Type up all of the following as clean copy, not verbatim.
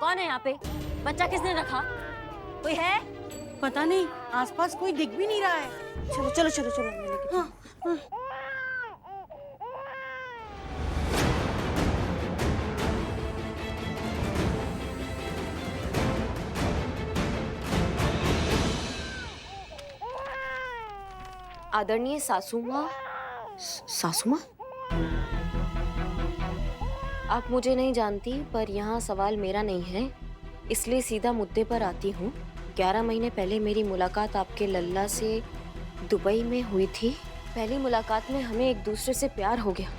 कौन है यहाँ पे? बच्चा किसने रखा? कोई है? पता नहीं, आसपास कोई दिख भी नहीं रहा है। चलो चलो चलो चलो, मैं लेके हाँ, हाँ। आदरणीय सासू माँ। सासू माँ? आप मुझे नहीं जानती, पर यहाँ सवाल मेरा नहीं है, इसलिए सीधा मुद्दे पर आती हूँ। 11 महीने पहले मेरी मुलाकात आपके लल्ला से दुबई में हुई थी। पहली मुलाकात में हमें एक दूसरे से प्यार हो गया।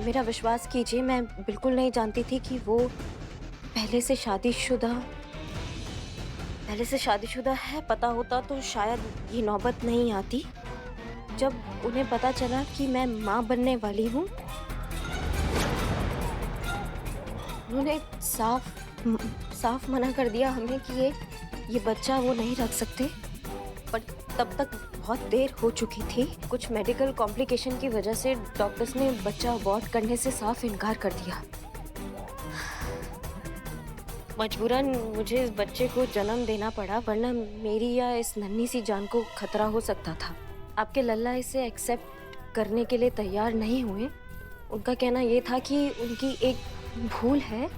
मेरा विश्वास कीजिए, मैं बिल्कुल नहीं जानती थी कि वो पहले से शादीशुदा है। पता होता तो शायद ये नौबत नहीं आती। जब उन्हें पता चला कि मैं माँ बनने वाली हूँ, उन्होंने साफ मना कर दिया हमें कि ये बच्चा वो नहीं रख सकते। पर तब तक बहुत देर हो चुकी थी। कुछ मेडिकल कॉम्प्लिकेशन की वजह से डॉक्टर्स ने बच्चा अबॉर्ट करने से साफ इनकार कर दिया। मजबूरन मुझे इस बच्चे को जन्म देना पड़ा, वरना मेरी या इस नन्ही सी जान को खतरा हो सकता था। आपके लल्ला इसे एक्सेप्ट करने के लिए तैयार नहीं हुए। उनका कहना ये था कि उनकी एक भूल है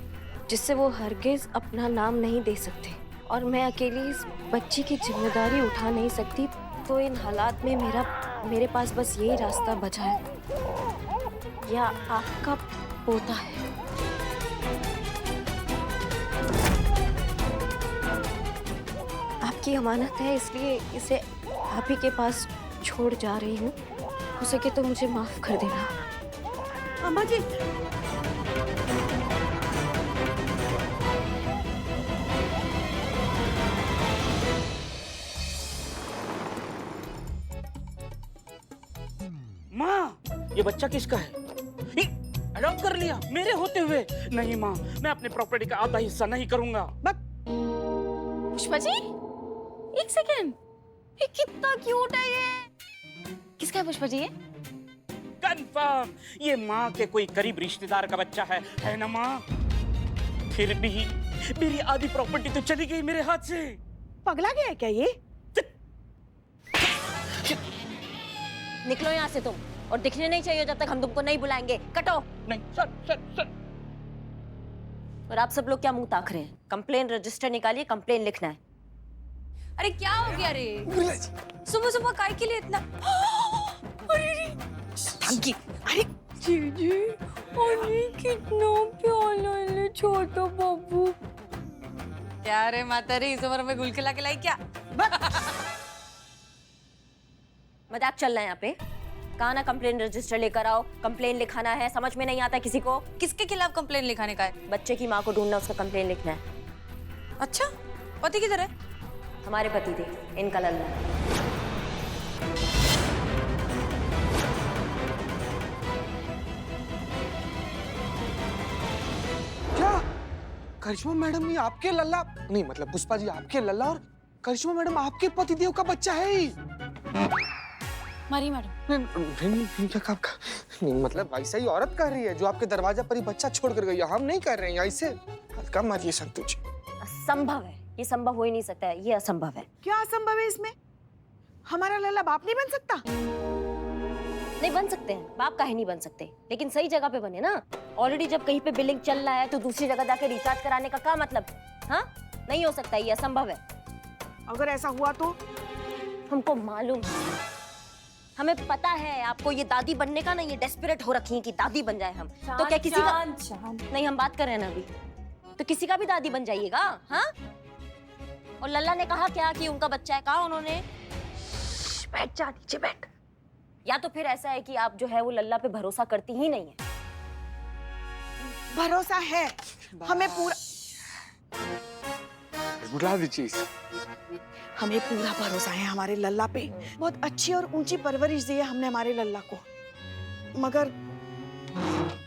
जिससे वो हरगिज अपना नाम नहीं दे सकते, और मैं अकेली इस बच्ची की जिम्मेदारी उठा नहीं सकती। तो इन हालात में मेरे पास बस यही रास्ता बचा है, या आपका पोता है। आपकी अमानत है, इसलिए इसे आप ही के पास छोड़ जा रही हूँ। हो सके तो मुझे माफ कर देना। अम्मा जी, माँ, ये बच्चा किसका है? अडॉप्ट कर लिया मेरे होते हुए? नहीं माँ, मैं अपने प्रॉपर्टी का आधा हिस्सा नहीं करूंगा। पुष्पा जी, एक सेकेंड, ये कितना क्यूट है। ये किसका है पुष्पा जी? ये कंफर्म ये माँ के कोई करीब रिश्तेदार का बच्चा है ना माँ? फिर भी मेरी आधी प्रॉपर्टी तो चली गई मेरे हाथ से। पगला गया है क्या ये? निकलो यहाँ से तुम, और दिखने नहीं चाहिए जब तक हम तुमको नहीं बुलाएंगे। कटो। नहीं सर। और आप सब लोग क्या मुंह ताक रहे हैं? कंप्लेन रजिस्टर निकालिए, कंप्लेन लिखना है। अरे क्या हो गया रे? सुबह सुबह काय के लिए इतना? अरे अरे जीजी, अरे कितना प्यारा है छोटा बाबू। क्या रे माता रे, इस उम्र में गुल खिला खिलाई क्या? मजाक चल रहा है यहाँ पे? कहा ना कंप्लेन रजिस्टर लेकर आओ, कंप्लेन लिखाना है। समझ में नहीं आता किसी को? किसके खिलाफ कंप्लेन लिखाने का है? बच्चे की माँ को ढूंढना, उसका कंप्लेन लिखना है। अच्छा, पति किधर है? हमारे पति थे, इनका लल्ला। क्या करिश्मा मैडम ये आपके लल्ला नहीं, मतलब पुष्पा जी आपके लल्ला, और करिश्मा मैडम आपके पतिदेव का बच्चा है ही? मारी मैडम। नहीं, मतलब ऐसा ही औरत कर रही है जो आपके दरवाजा पर ही बच्चा छोड़ कर गई है। हम नहीं कर रहे हैं ऐसे। हल्का मारिए संतोष। असंभव है, ये संभव हो ही नहीं सकता है, ये असंभव है। क्या असंभव है इसमें? हमारा लल्ला बाप नहीं बन सकता? नहीं बन सकते हैं, बाप काहे नहीं बन सकते, लेकिन सही जगह पे बने ना। ऑलरेडी जब कहीं पे बिलिंग चल रहा है तो दूसरी जगह जाके रिचार्ज कराने का क्या मतलब? हाँ, नहीं हो सकता, ये असंभव है। अगर ऐसा हुआ तो? हमको मालूम है, हमें पता है आपको ये दादी बनने का ना, ये डेस्परेट हो रखी है कि दादी बन जाए हम। तो क्या किसी का नहीं, हम बात कर रहे हैं ना अभी, तो किसी का भी दादी बन जाइएगा। हाँ, और लल्ला ने कहा क्या कि उनका बच्चा है? कहा उन्होंने? बैठ जा, नीचे बैठ। या तो फिर ऐसा है कि आप जो है वो लल्ला पे भरोसा करती ही नहीं है। भरोसा है हमें पूरा, बुला दीजिए इसे। हमें पूरा भरोसा है हमारे लल्ला पे। बहुत अच्छी और ऊंची परवरिश दी है हमने हमारे लल्ला को। मगर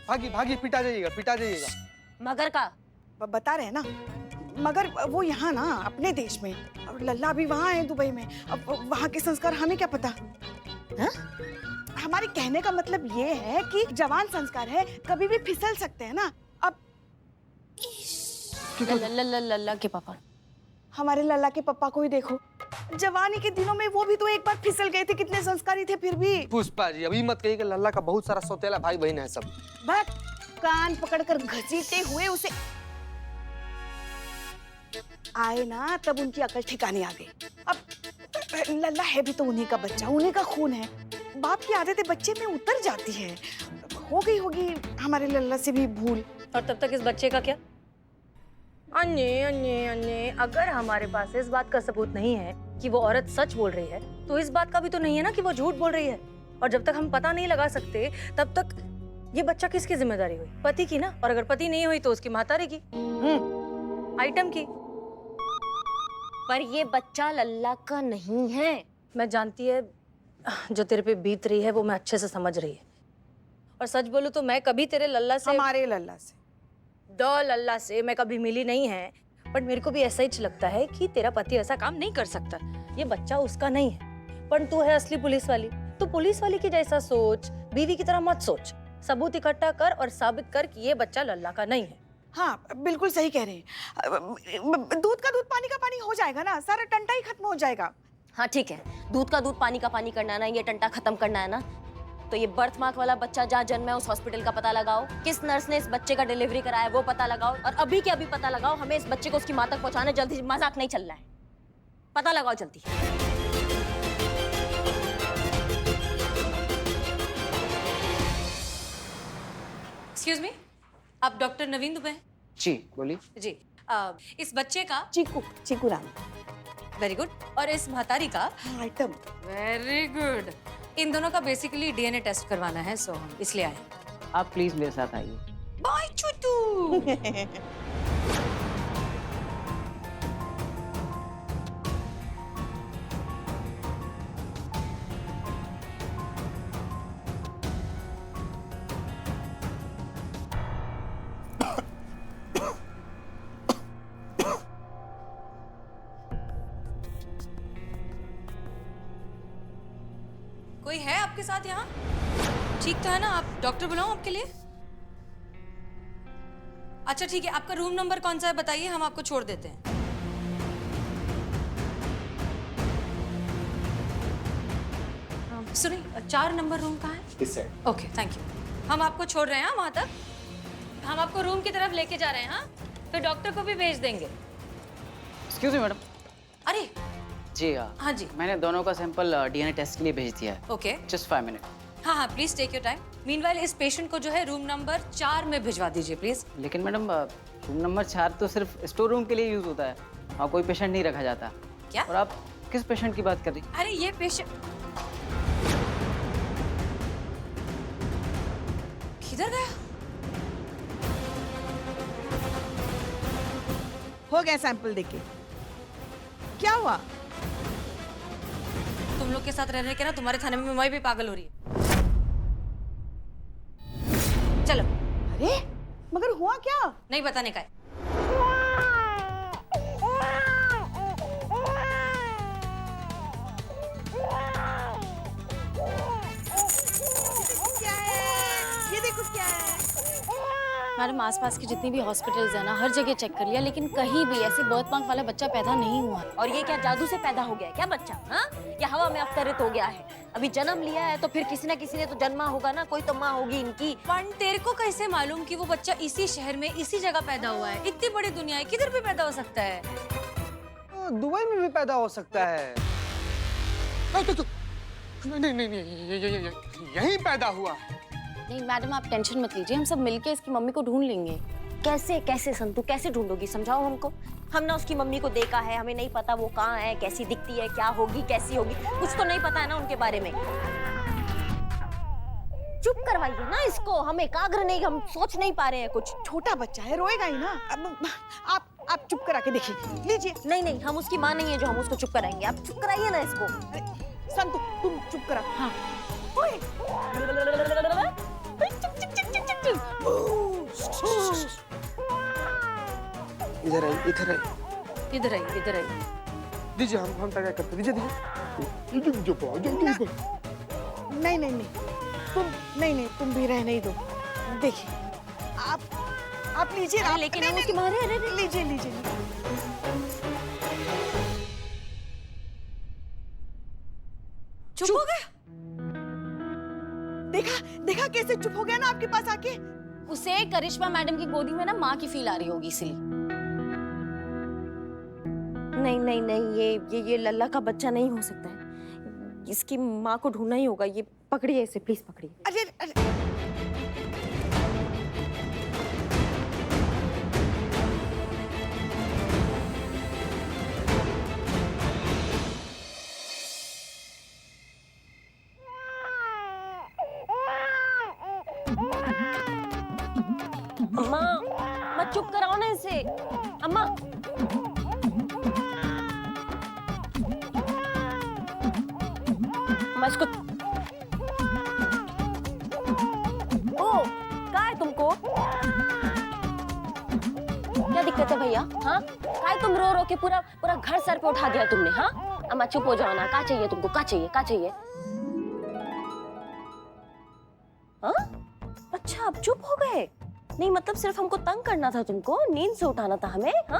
भागी पिटा जाइएगा। मगर का बता रहे हैं ना, मगर वो यहाँ ना अपने देश में, और लल्ला भी वहाँ है दुबई में। अब वहाँ के संस्कार हमें क्या पता? हाँ? हमारे कहने का मतलब ये है कि जवान संस्कार है, कभी भी फिसल सकते हैं ना। अब लल्ला के पापा। हमारे लल्ला के पप्पा को ही देखो, जवानी के दिनों में वो भी तो एक बार फिसल गए थे, कितने संस्कारी थे फिर भी। पुष्पा जी अभी मत कहिए कि लल्ला का बहुत सारा सौतेला भाई बहन है सब। बस कान पकड़कर घसीटते हुए उसे आए ना, तब उनकी अकल ठिकाने आ गई। अब लल्ला है भी तो उन्हीं का बच्चा, उन्हीं का खून है। बाप की आदतें बच्चे में उतर जाती है। हो गई होगी हमारे लल्ला से भी भूल। और तब तक इस बच्चे का क्या? अन्य अन्य अन्य अगर हमारे पास इस बात का सबूत नहीं है कि वो औरत सच बोल रही है, तो इस बात का भी तो नहीं है ना कि वो झूठ बोल रही है। और जब तक हम पता नहीं लगा सकते, तब तक ये बच्चा किसकी जिम्मेदारी हुई? पति की ना। और अगर पति नहीं हुई तो उसकी महतारी की, आइटम की। पर ये बच्चा लल्ला का नहीं है। मैं जानती है जो तेरे पे बीत रही है वो मैं अच्छे से समझ रही है। और सच बोलूं तो मैं कभी तेरे लल्ला से, हमारे लल्ला से, दो लल्ला से मैं कभी मिली नहीं है। पर मेरे को भी ऐसा ही लगता है कि तेरा पति ऐसा काम नहीं कर सकता। ये बच्चा उसका नहीं है। पर तू है असली पुलिस वाली, तो पुलिस वाली की जैसा सोच, बीवी की तरह मत सोच। सबूत इकट्ठा कर और साबित कर कि ये बच्चा लल्ला का नहीं है। हाँ बिल्कुल सही कह रहे हैं। दूध का दूध पानी का पानी हो जाएगा ना, सारा टंटा ही खत्म हो जाएगा। हाँ ठीक है, दूध का दूध पानी का पानी करना है ना, ये टंटा खत्म करना है ना, तो ये बर्थ मार्क वाला बच्चा जहाँ जन्मा है उस हॉस्पिटल का पता लगाओ, किस नर्स ने इस बच्चे का डिलीवरी कराया वो पता लगाओ, और अभी के अभी पता लगाओ। हमें इस बच्चे को उसकी माँ तक पहुँचाना जल्दी, मजाक नहीं चल रहा है। पता लगाओ जल्दी। एक्सक्यूज मी, आप डॉक्टर नवीन दुबे हैं? जी बोलिए। जी। इस बच्चे का चीकू, चीकू नाम। Very good. और इस महतारी का हाँ आइटम। Very good. इन दोनों का बेसिकली डीएनए टेस्ट करवाना है, सो हम इसलिए आए। आप प्लीज मेरे साथ आइए। बाय चुटू। कोई है आपके साथ यहाँ? ठीक तो है ना? आप डॉक्टर बुलाऊं आपके लिए? अच्छा ठीक है, आपका रूम नंबर कौन सा है बताइए, हम आपको छोड़ देते हैं। सुनिए, 4 नंबर रूम कहाँ है? इस साइड। Okay thank you. हम आपको छोड़ रहे हैं वहाँ तक। हम आपको रूम की तरफ लेके जा रहे हैं। हाँ, फिर डॉक्टर को भी भेज देंगे। Excuse me madam. अरे जी हाँ जी। मैंने दोनों का सैंपल डीएनए टेस्ट के लिए भेज दिया है। Okay just 5 minute. हाँ हाँ please take your time. Meanwhile इस पेशेंट को जो है रूम नंबर 4 में भिजवा दीजिए प्लीज। लेकिन मैडम रूम नंबर 4 तो सिर्फ स्टोर रूम के लिए यूज होता है, वहाँ कोई पेशेंट नहीं रखा जाता। क्या? और आप किस पेशेंट की बात कर रही? अरे ये पेशेंट किधर गया? हो गया सैंपल देके। क्या हुआ? तुम लोग के साथ रह रहे के ना तुम्हारे थाने में मैं भी पागल हो रही है। चलो। अरे मगर हुआ क्या? नहीं बताने का है। क्या है? ये देखो क्या है? मैडम आसपास की जितनी भी हॉस्पिटल्स है ना, हर जगह चेक कर लिया, लेकिन कहीं भी ऐसे बर्थ मार्क वाला बच्चा पैदा नहीं हुआ। और ये क्या जादू से पैदा हो गया है क्या बच्चा? हाँ, या हवा में अवतरित हो गया है? अभी जन्म लिया है तो फिर किसी ना किसी ने तो जन्मा होगा ना, कोई तो माँ होगी इनकी। पण तेरे को कैसे मालूम कि वो बच्चा इसी शहर में इसी जगह पैदा हुआ है? इतनी बड़ी दुनिया है, किधर भी पैदा हो सकता है। दुबई में भी पैदा हो सकता है। नहीं नहीं नहीं, यहीं पैदा हुआ। नहीं मैडम आप टेंशन मत लीजिए, हम सब मिलके इसकी मम्मी को ढूंढ लेंगे। कैसे कैसे संतु, कैसे ढूंढोगी? समझाओ हमको। हम ना उसकी मम्मी को देखा है, हमें नहीं पता वो कहाँ है, कैसी दिखती है, क्या होगी, कैसी होगी, कुछ तो नहीं पता है ना उनके बारे में। चुप करवाइए ना इसको, हम एकाग्र नहीं, हम सोच नहीं पा रहे हैं कुछ। छोटा बच्चा है, रोएगा ही ना। अब आप चुप करा के देखिए, लीजिए। नहीं नहीं, हम उसकी माँ नहीं है जो हम उसको चुप कराएंगे, आप चुप कराइए ना इसको। अरे, संतु तुम चुप करा। हाँ। इधर आई, इधर आई। इधर आइए, इधर आइए। दीजिए, हम क्या करते? दीजिए दीजिए। नहीं, तुम नहीं तुम भी रहने ही दो। देखिए आप लीजिए ना। अरे लेकिन वो उसकी मारे, अरे अरे। लीजिए लीजिए। चुप हो गए? देखा देखा कैसे चुप हो गया ना आपके पास आके। उसे करिश्मा मैडम की गोदी में ना माँ की फील आ रही होगी इसलिए। नहीं नहीं नहीं, ये लल्ला का बच्चा नहीं हो सकता है। इसकी माँ को ढूंढना ही होगा। ये पकड़िए इसे, प्लीज पकड़िए। अरे अरे अम्मा, मत चुप कराओ ना इसे। अम्मा, अम्मा इसको। ओ, क्या है तुमको? क्या दिक्कत है भैया? हाँ, क्या है तुम रो रो के पूरा पूरा घर सर पे उठा दिया तुमने? हाँ, अम्मा चुप हो जाओ ना। क्या चाहिए तुमको? क्या चाहिए? क्या चाहिए? हाँ? अच्छा, अब चुप हो गए? नहीं मतलब सिर्फ हमको तंग करना था तुमको, नींद से उठाना था हमें, हाँ?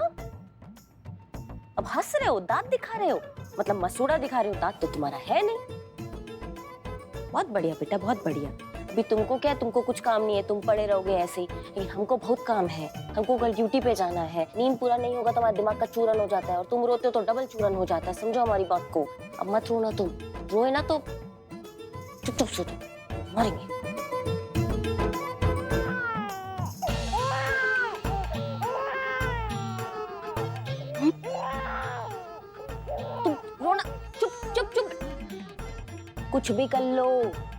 अब हंस रहे हो, दांत दिखा रहे हो, मतलब मसूड़ा दिखा रहे हो, दांत तो तुम्हारा है नहीं। बहुत बढ़िया बेटा, बहुत बढ़िया। अभी तुमको क्या है, तुमको कुछ काम नहीं है, तुम पड़े रहोगे ऐसे ही, लेकिन हमको बहुत काम है। हमको कल ड्यूटी पे जाना है। नींद पूरा नहीं होगा तो हमारा दिमाग का चूरन हो जाता है, और तुम रोते हो तो डबल चूरन हो जाता है। समझो हमारी बात को। अब मत रोना तुम, रोए ना तो चुप सो जाओ, मरेंगे। कुछ भी कर लो,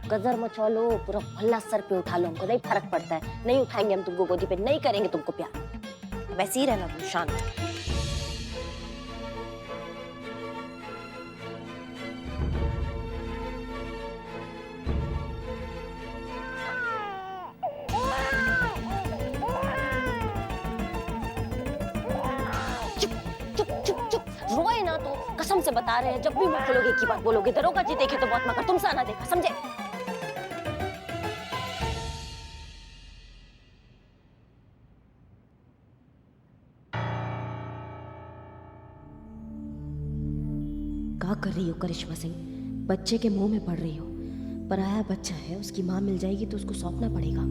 गजर मचा लो, पूरा मोहल्ला सर पे उठा लो, हमको नहीं फर्क पड़ता है। नहीं उठाएंगे हम तुमको गोदी पे, नहीं करेंगे तुमको प्यार। वैसे ही रहना तुम शांत। रोए ना तो कसम से बता रहे हैं, जब भी मुंह खोलोगे एक ही बात बोलोगे, दरोगा जी देखे तो बहुत मगर तुमसे आना देखा, समझे? क्या कर रही हो करिश्मा सिंह? बच्चे के मुंह में पड़ रही हो। पराया बच्चा है, उसकी माँ मिल जाएगी तो उसको सौंपना पड़ेगा।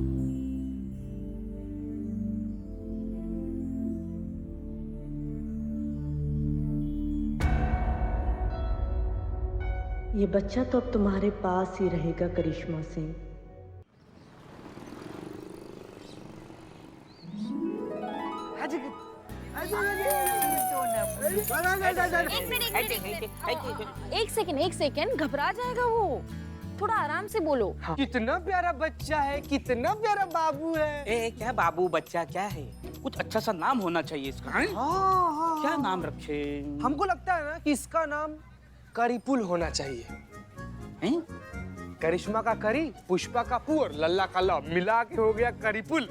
ये बच्चा तो अब तुम्हारे पास ही रहेगा करिश्मा सिंह। एक सेकेंड, घबरा जाएगा वो। थोड़ा आराम से बोलो। हाँ। कितना प्यारा बच्चा है, कितना प्यारा बाबू है। ए क्या बाबू बच्चा क्या है? कुछ अच्छा सा नाम होना चाहिए इसका। हाँ? हाँ, क्या नाम रखे? हमको लगता है ना कि इसका नाम करीपुल होना चाहिए। हैं? करिश्मा का करी, पुष्पा का पू और लल्ला का ला मिला के हो गया करीपुल।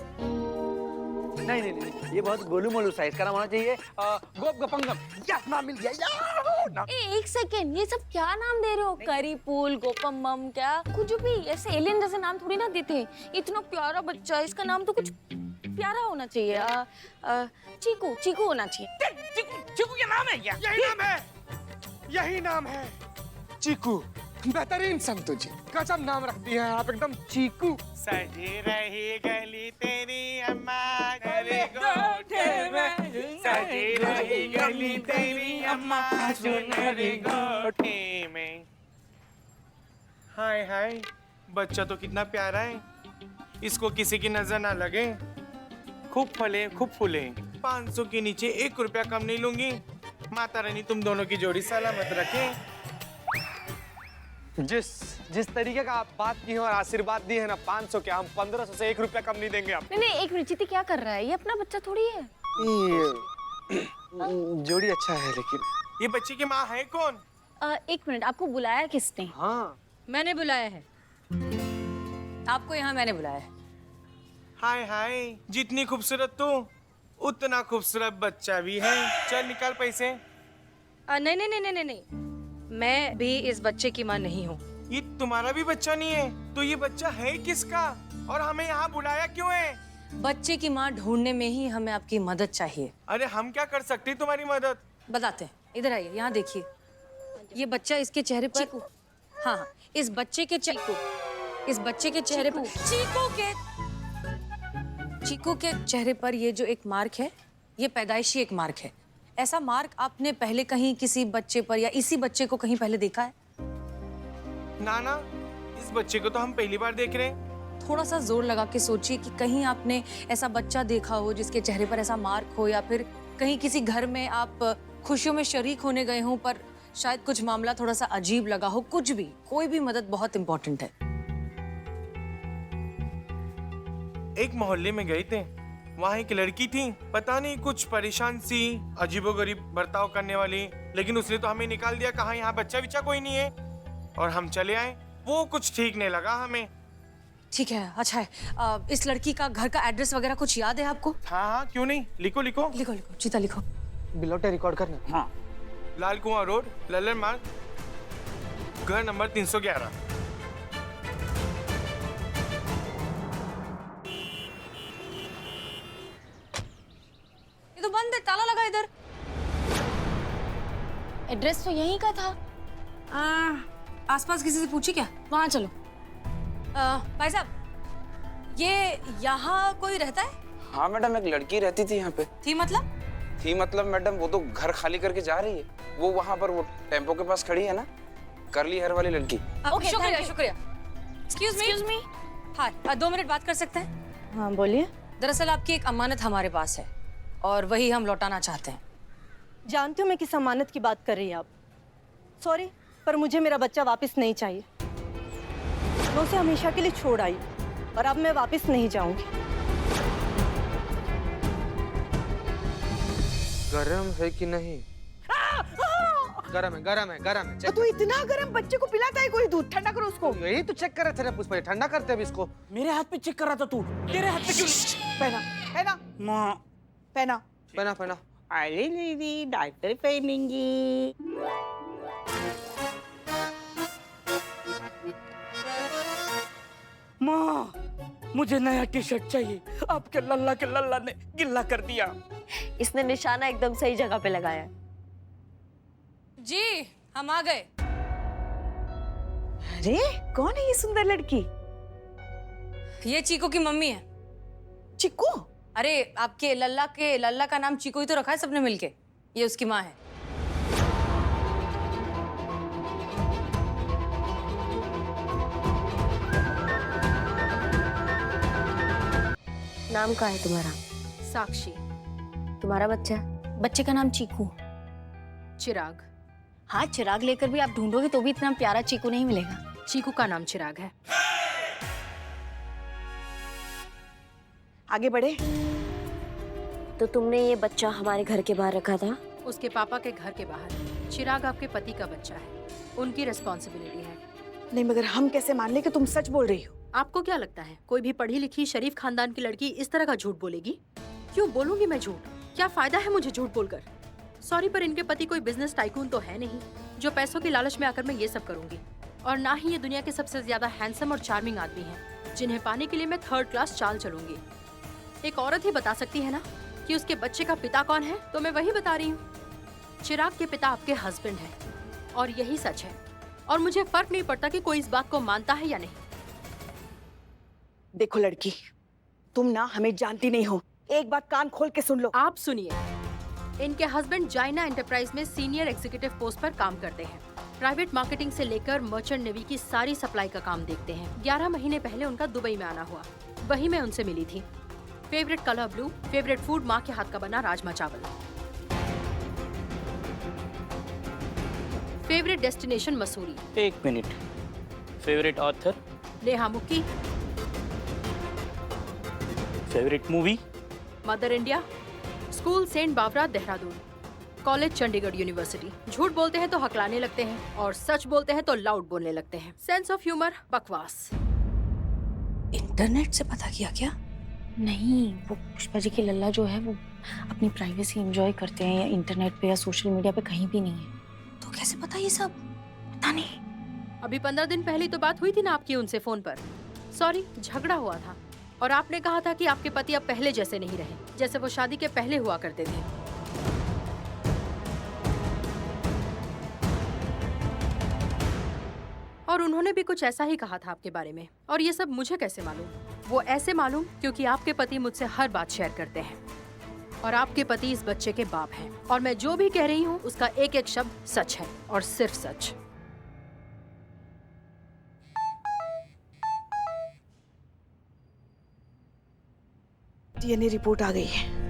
नहीं नहीं नहीं, ये बहुत गोलू मोलू सा, इसका नाम होना चाहिए गोप गपंगम। या नाम मिल गया यार। एक सेकेंड, ये सब क्या नाम दे रहे हो? करीपुल, गोपम्मम, क्या कुछ भी ऐसे एलियन जैसे नाम थोड़ी ना देते। इतना प्यारा बच्चा, इसका नाम तो कुछ प्यारा होना चाहिए। चीकू, चीकू होना चाहिए। चीकू क्या नाम है? क्या यही नाम है, चीकू। बेहतरीन संतु जी, गजब नाम रखती हैं आप, एकदम चीकू। सजी रही गली तेरी अम्मा तेरे गोठे में, सजी रही गली तेरी अम्मा सुनहरे गोठे में। हाय हाय, बच्चा तो कितना प्यारा है, इसको किसी की नजर ना लगे। खूब फले खूब फूले, 500 के नीचे 1 रुपया कम नहीं लूंगी। माता रानी तुम दोनों की जोड़ी सलामत रखे। जिस तरीके का आप बात की है और आशीर्वाद दी है ना, 500 क्या, हम 1500 से 1 रुपया कम नहीं देंगे आप। नहीं, एक मिनट, चीती क्या कर रहा है? ये अपना बच्चा थोड़ी है। जोड़ी अच्छा है, लेकिन ये बच्चे की माँ है कौन? एक मिनट, आपको बुलाया किसने? हाँ, मैंने बुलाया है आपको, यहाँ मैंने बुलाया है। हाय हाय, जितनी खूबसूरत तू उतना खूबसूरत बच्चा भी है। चल निकाल पैसे। नहीं नहीं नहीं नहीं नहीं, मैं भी इस बच्चे की माँ नहीं हूँ। ये तुम्हारा भी बच्चा नहीं है तो ये बच्चा है किसका और हमें यहाँ बुलाया क्यों है? बच्चे की माँ ढूंढने में ही हमें आपकी मदद चाहिए। अरे हम क्या कर सकते हैं तुम्हारी मदद? बताते हैं, इधर आइए, यहाँ देखिए। ये बच्चा, इसके चेहरे पर हाँ हाँ, इस बच्चे के चेहरे पर चीकू के चेहरे पर ये जो एक मार्क है, ये पैदाइशी एक मार्क है। ऐसा मार्क आपने पहले कहीं किसी बच्चे पर या इसी बच्चे को कहीं पहले देखा है? ना ना, इस बच्चे को तो हम पहली बार देख रहे हैं। थोड़ा सा जोर लगा के सोचिए कि कहीं आपने ऐसा बच्चा देखा हो जिसके चेहरे पर ऐसा मार्क हो, या फिर कहीं किसी घर में आप खुशियों में शरीक होने गए हों पर शायद कुछ मामला थोड़ा सा अजीब लगा हो। कुछ भी, कोई भी मदद बहुत इंपॉर्टेंट है। एक मोहल्ले में गए थे, वहाँ एक लड़की थी, पता नहीं कुछ परेशान सी, अजीबोगरीब बर्ताव करने वाली, लेकिन उसने तो हमें निकाल दिया, कहा यहाँ बच्चा बिच्चा कोई नहीं है, और हम चले आए। वो कुछ ठीक नहीं लगा हमें। ठीक है, अच्छा है। इस लड़की का घर का एड्रेस वगैरह कुछ याद है आपको? हाँ हाँ, क्यों नहीं, लिखो लिखो। लिखो लिखो, चीता लिखो। बिलोटे रिकॉर्ड करना। हाँ, लाल कुआं रोड, लल्लन मार्ग, घर नंबर 311। ये तो बंद है, ताला लगा इधर। एड्रेस तो यहीं का था। आसपास किसी से पूछी क्या? वहाँ चलो। भाई साहब, ये यहाँ कोई रहता है? हाँ मैडम, एक लड़की रहती थी यहाँ पे। थी मतलब मैडम, वो तो घर खाली करके जा रही है। वो वहाँ पर वो टेम्पो के पास खड़ी है ना, करली हेयर वाली लड़की। ओके, शुक्रिया शुक्रिया। Excuse me. हाँ, 2 मिनट बात कर सकते हैं? हाँ बोलिए। दरअसल आपकी एक अमानत हमारे पास है और वही हम लौटाना चाहते हैं। जानती हूँ मैं किस अमानत की बात कर रही हैं आप। सॉरी, पर मुझे मेरा बच्चा वापस नहीं चाहिए। मैं उसे हमेशा के लिए छोड़ आई और अब मैं वापस नहीं जाऊंगी। गरम है कि नहीं? गरम है, गरम है, गरम है। तू इतना गरम बच्चे को पिलाता है कोई दूध? ठंडा करो उसको। यही तो चेक कर रहे थे ना पुष्पा, ठंडा करते हैं अभी इसको। मेरे हाथ पे चेक कर रहा था तू, तेरे हाथ पे क्यों? पहना पहना माँ, पहना। पहना पहना। अरे दीदी, डॉक्टर पहनेंगी। माँ, मुझे नया टी शर्ट चाहिए। आपके लल्ला ने गिल्ला कर दिया। इसने निशाना एकदम सही जगह पे लगाया है। जी, हम आ गए। अरे कौन है ये सुंदर लड़की? ये चीकू की मम्मी है। चिक्कू? अरे आपके लल्ला का नाम चीकू ही तो रखा है सबने मिलके। ये उसकी माँ है। नाम क्या है तुम्हारा? साक्षी। तुम्हारा बच्चा? बच्चे का नाम चीकू। चिराग। हाँ, चिराग लेकर भी आप ढूंढोगे तो भी इतना प्यारा चीकू नहीं मिलेगा। चीकू का नाम चिराग है। आगे बढ़े। तो तुमने ये बच्चा हमारे घर के बाहर रखा था? उसके पापा के घर के बाहर। चिराग आपके पति का बच्चा है, उनकी रिस्पॉन्सिबिलिटी है। नहीं, मगर हम कैसे मान ले कि तुम सच बोल रही हो? आपको क्या लगता है कोई भी पढ़ी लिखी शरीफ खानदान की लड़की इस तरह का झूठ बोलेगी? क्यों बोलूंगी मैं झूठ? क्या फायदा है मुझे झूठ बोलकर? सॉरी, पर इनके पति कोई बिजनेस टाइकून तो है नहीं जो पैसों की लालच में आकर मैं ये सब करूंगी। और ना ही ये दुनिया के सबसे ज्यादा हैंडसम और चार्मिंग आदमी हैं जिन्हें पाने के लिए मैं 3rd क्लास चाल चलूंगी। एक औरत ही बता सकती है ना कि उसके बच्चे का पिता कौन है, तो मैं वही बता रही हूँ। चिराग के पिता आपके हस्बैंड हैं और यही सच है। और मुझे फर्क नहीं पड़ता कि कोई इस बात को मानता है या नहीं। देखो लड़की, तुम ना हमें जानती नहीं हो। एक बात कान खोल के सुन लो। आप सुनिए, इनके हस्बैंड जाइना एंटरप्राइज में सीनियर एग्जीक्यूटिव पोस्ट पर काम करते हैं। प्राइवेट मार्केटिंग से लेकर मर्चेंट नेवी की सारी सप्लाई का काम देखते हैं। 11 महीने पहले उनका दुबई में आना हुआ, वही मैं उनसे मिली थी। Favourite colour blue, favourite food माँ के हाथ का बना राजमा चावल। Favourite destination Mussoorie. 1 minute. Favourite author? Neha Mukki. Favourite movie? Mother India. School Saint Bawra Dehradun. College Chandigarh university. झूठ बोलते हैं तो हकलाने लगते हैं और सच बोलते हैं तो लाउड बोलने लगते हैं। सेंस ऑफ ह्यूमर बकवास। इंटरनेट से पता किया क्या? नहीं, वो पुष्पा जी की लल्ला जो है वो अपनी प्राइवेसी एंजॉय करते हैं, या इंटरनेट पे या सोशल मीडिया पे कहीं भी नहीं है। तो कैसे पता ये सब? पता नहीं। अभी 15 दिन पहले तो बात हुई थी ना आपकी उनसे फोन पर। सॉरी, झगड़ा हुआ था। और आपने कहा था कि आपके पति अब पहले जैसे नहीं रहे, जैसे वो शादी के पहले हुआ करते थे। और उन्होंने भी कुछ ऐसा ही कहा था आपके बारे में। और ये सब मुझे कैसे मालूम? वो ऐसे मालूम क्योंकि आपके पति मुझसे हर बात शेयर करते हैं और आपके पति इस बच्चे के बाप हैं। और मैं जो भी कह रही हूँ उसका एक एक शब्द सच है और सिर्फ सच। डीएनए रिपोर्ट आ गई है।